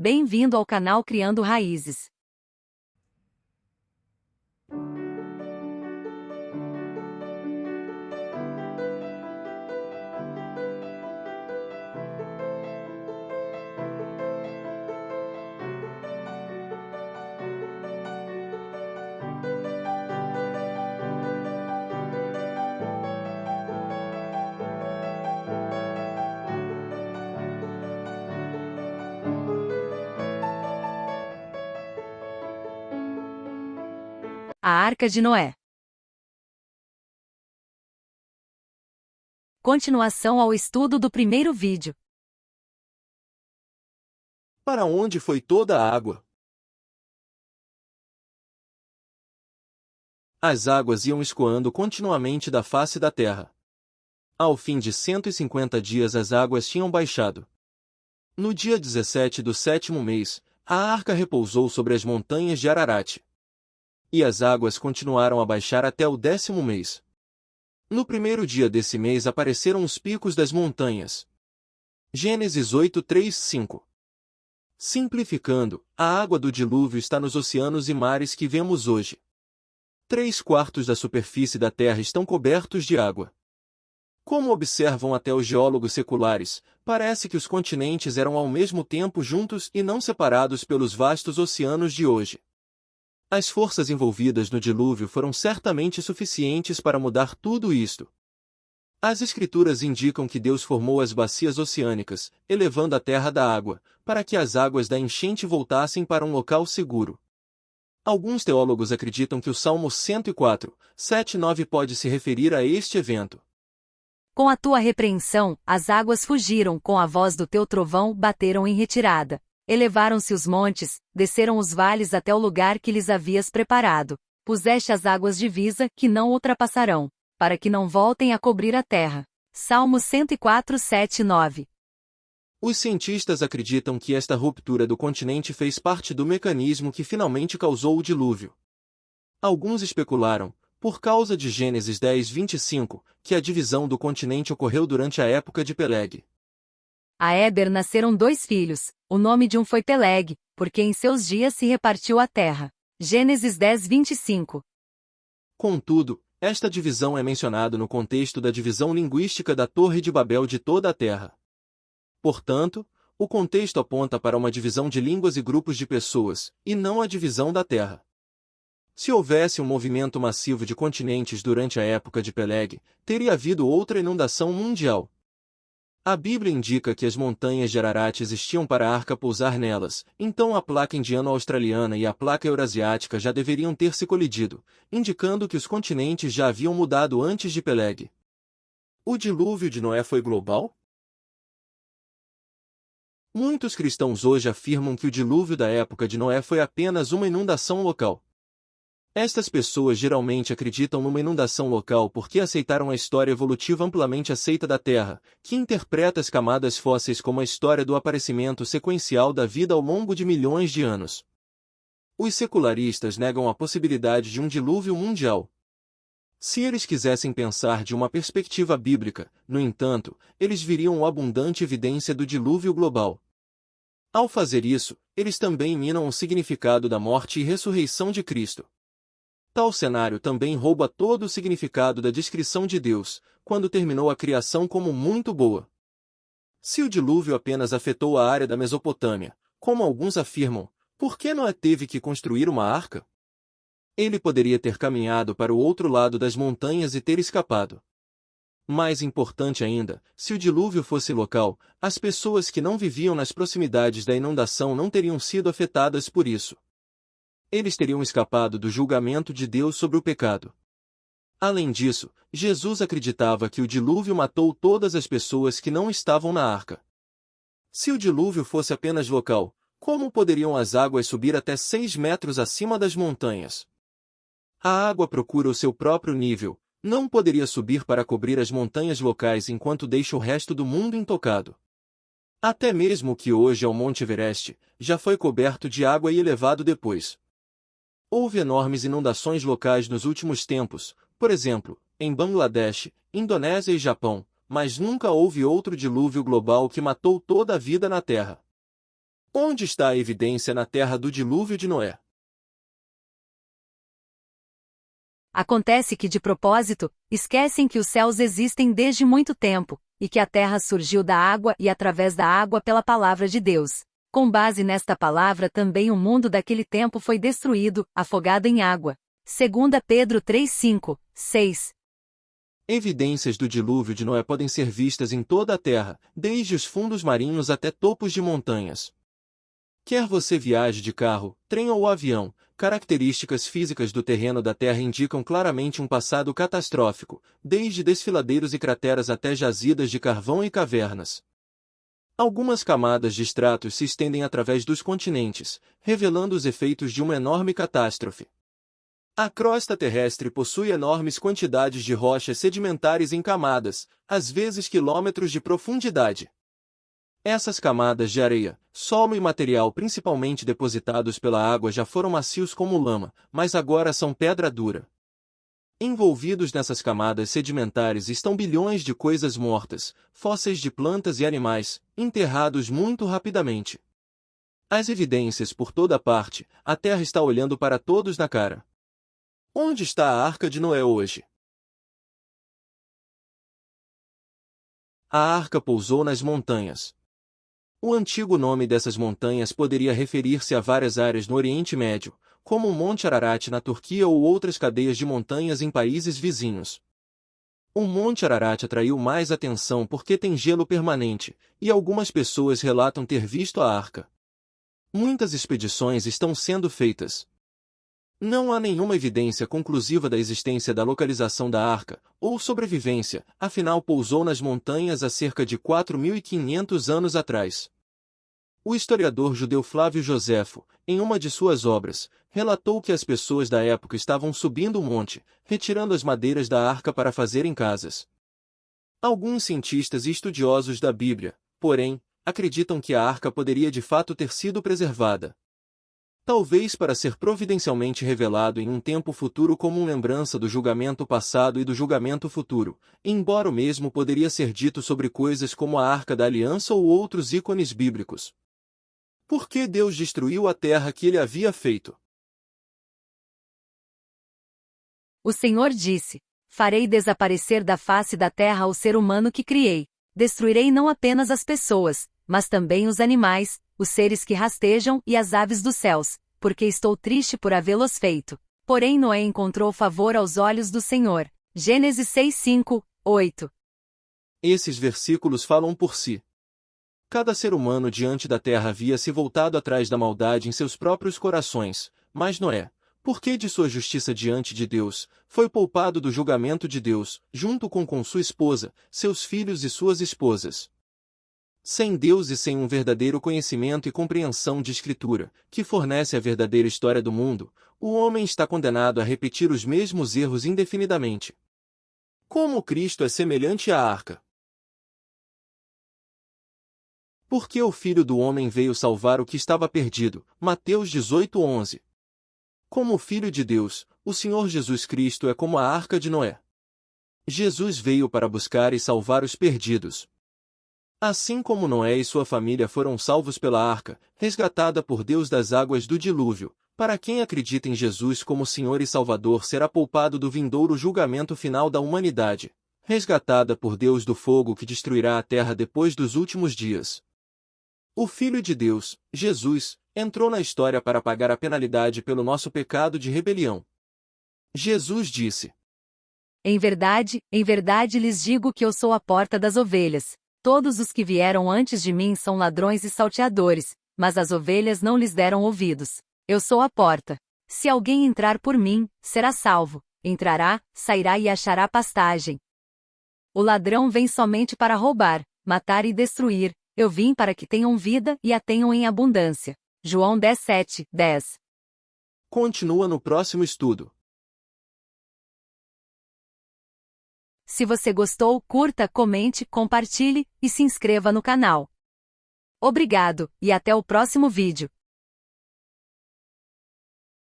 Bem-vindo ao canal Criando Raízes. A Arca de Noé. Continuação ao estudo do primeiro vídeo. Para onde foi toda a água? As águas iam escoando continuamente da face da terra. Ao fim de 150 dias as águas tinham baixado. No dia 17 do sétimo mês, a arca repousou sobre as montanhas de Ararat. E as águas continuaram a baixar até o 10º mês. No primeiro dia desse mês apareceram os picos das montanhas. Gênesis 8, 3, 5. Simplificando, a água do dilúvio está nos oceanos e mares que vemos hoje. 3/4 da superfície da Terra estão cobertos de água. Como observam até os geólogos seculares, parece que os continentes eram ao mesmo tempo juntos e não separados pelos vastos oceanos de hoje. As forças envolvidas no dilúvio foram certamente suficientes para mudar tudo isto. As Escrituras indicam que Deus formou as bacias oceânicas, elevando a terra da água, para que as águas da enchente voltassem para um local seguro. Alguns teólogos acreditam que o Salmo 104, 7 e 9 pode se referir a este evento. Com a tua repreensão, as águas fugiram, com a voz do teu trovão bateram em retirada. Elevaram-se os montes, desceram os vales até o lugar que lhes havias preparado. Puseste as águas divisa, que não ultrapassarão, para que não voltem a cobrir a terra. Salmo 104, 7 e 9. Os cientistas acreditam que esta ruptura do continente fez parte do mecanismo que finalmente causou o dilúvio. Alguns especularam, por causa de Gênesis 10, 25, que a divisão do continente ocorreu durante a época de Peleg. A Éber nasceram 2 filhos, o nome de um foi Peleg, porque em seus dias se repartiu a terra. Gênesis 10, 25. Contudo, esta divisão é mencionada no contexto da divisão linguística da Torre de Babel de toda a terra. Portanto, o contexto aponta para uma divisão de línguas e grupos de pessoas, e não a divisão da terra. Se houvesse um movimento massivo de continentes durante a época de Peleg, teria havido outra inundação mundial. A Bíblia indica que as montanhas de Ararat existiam para a arca pousar nelas, então a placa indiano-australiana e a placa eurasiática já deveriam ter se colidido, indicando que os continentes já haviam mudado antes de Peleg. O dilúvio de Noé foi global? Muitos cristãos hoje afirmam que o dilúvio da época de Noé foi apenas uma inundação local. Estas pessoas geralmente acreditam numa inundação local porque aceitaram a história evolutiva amplamente aceita da Terra, que interpreta as camadas fósseis como a história do aparecimento sequencial da vida ao longo de milhões de anos. Os secularistas negam a possibilidade de um dilúvio mundial. Se eles quisessem pensar de uma perspectiva bíblica, no entanto, eles viriam abundante evidência do dilúvio global. Ao fazer isso, eles também minam o significado da morte e ressurreição de Cristo. Tal cenário também rouba todo o significado da descrição de Deus, quando terminou a criação como muito boa. Se o dilúvio apenas afetou a área da Mesopotâmia, como alguns afirmam, por que Noé teve que construir uma arca? Ele poderia ter caminhado para o outro lado das montanhas e ter escapado. Mais importante ainda, se o dilúvio fosse local, as pessoas que não viviam nas proximidades da inundação não teriam sido afetadas por isso. Eles teriam escapado do julgamento de Deus sobre o pecado. Além disso, Jesus acreditava que o dilúvio matou todas as pessoas que não estavam na arca. Se o dilúvio fosse apenas local, como poderiam as águas subir até 6 metros acima das montanhas? A água procura o seu próprio nível, não poderia subir para cobrir as montanhas locais enquanto deixa o resto do mundo intocado. Até mesmo o que hoje é o Monte Everest, já foi coberto de água e elevado depois. Houve enormes inundações locais nos últimos tempos, por exemplo, em Bangladesh, Indonésia e Japão, mas nunca houve outro dilúvio global que matou toda a vida na Terra. Onde está a evidência na terra do dilúvio de Noé? Acontece que, de propósito, esquecem que os céus existem desde muito tempo, e que a terra surgiu da água e através da água pela palavra de Deus. Com base nesta palavra também o mundo daquele tempo foi destruído, afogado em água. 2 Pedro 3, 5, 6. Evidências do dilúvio de Noé podem ser vistas em toda a terra, desde os fundos marinhos até topos de montanhas. Quer você viaje de carro, trem ou avião, características físicas do terreno da Terra indicam claramente um passado catastrófico, desde desfiladeiros e crateras até jazidas de carvão e cavernas. Algumas camadas de estratos se estendem através dos continentes, revelando os efeitos de uma enorme catástrofe. A crosta terrestre possui enormes quantidades de rochas sedimentares em camadas, às vezes quilômetros de profundidade. Essas camadas de areia, solo e material principalmente depositados pela água já foram macios como lama, mas agora são pedra dura. Envolvidos nessas camadas sedimentares estão bilhões de coisas mortas, fósseis de plantas e animais, enterrados muito rapidamente. As evidências por toda parte, a Terra está olhando para todos na cara. Onde está a Arca de Noé hoje? A arca pousou nas montanhas. O antigo nome dessas montanhas poderia referir-se a várias áreas no Oriente Médio, como o Monte Ararat na Turquia ou outras cadeias de montanhas em países vizinhos. O Monte Ararat atraiu mais atenção porque tem gelo permanente, e algumas pessoas relatam ter visto a arca. Muitas expedições estão sendo feitas. Não há nenhuma evidência conclusiva da existência da localização da arca, ou sobrevivência, afinal pousou nas montanhas há cerca de 4.500 anos atrás. O historiador judeu Flávio Joséfo, em uma de suas obras, relatou que as pessoas da época estavam subindo o monte, retirando as madeiras da arca para fazerem casas. Alguns cientistas e estudiosos da Bíblia, porém, acreditam que a arca poderia de fato ter sido preservada. Talvez para ser providencialmente revelado em um tempo futuro como lembrança do julgamento passado e do julgamento futuro, embora o mesmo poderia ser dito sobre coisas como a Arca da Aliança ou outros ícones bíblicos. Por que Deus destruiu a terra que ele havia feito? O Senhor disse: farei desaparecer da face da terra o ser humano que criei. Destruirei não apenas as pessoas, mas também os animais, os seres que rastejam e as aves dos céus, porque estou triste por havê-los feito. Porém Noé encontrou favor aos olhos do Senhor. Gênesis 6, 5, 8. Esses versículos falam por si. Cada ser humano diante da terra havia se voltado atrás da maldade em seus próprios corações, mas Noé, por que de sua justiça diante de Deus, foi poupado do julgamento de Deus, junto com sua esposa, seus filhos e suas esposas. Sem Deus e sem um verdadeiro conhecimento e compreensão de Escritura, que fornece a verdadeira história do mundo, o homem está condenado a repetir os mesmos erros indefinidamente. Como Cristo é semelhante à arca? Porque o Filho do Homem veio salvar o que estava perdido. Mateus 18:11. Como o Filho de Deus, o Senhor Jesus Cristo é como a arca de Noé. Jesus veio para buscar e salvar os perdidos. Assim como Noé e sua família foram salvos pela arca, resgatada por Deus das águas do dilúvio, para quem acredita em Jesus como Senhor e Salvador será poupado do vindouro julgamento final da humanidade, resgatada por Deus do fogo que destruirá a terra depois dos últimos dias. O Filho de Deus, Jesus, entrou na história para pagar a penalidade pelo nosso pecado de rebelião. Jesus disse: em verdade lhes digo que eu sou a porta das ovelhas. Todos os que vieram antes de mim são ladrões e salteadores, mas as ovelhas não lhes deram ouvidos. Eu sou a porta. Se alguém entrar por mim, será salvo. Entrará, sairá e achará pastagem. O ladrão vem somente para roubar, matar e destruir. Eu vim para que tenham vida e a tenham em abundância. João 17, 10. Continua no próximo estudo. Se você gostou, curta, comente, compartilhe e se inscreva no canal. Obrigado, e até o próximo vídeo.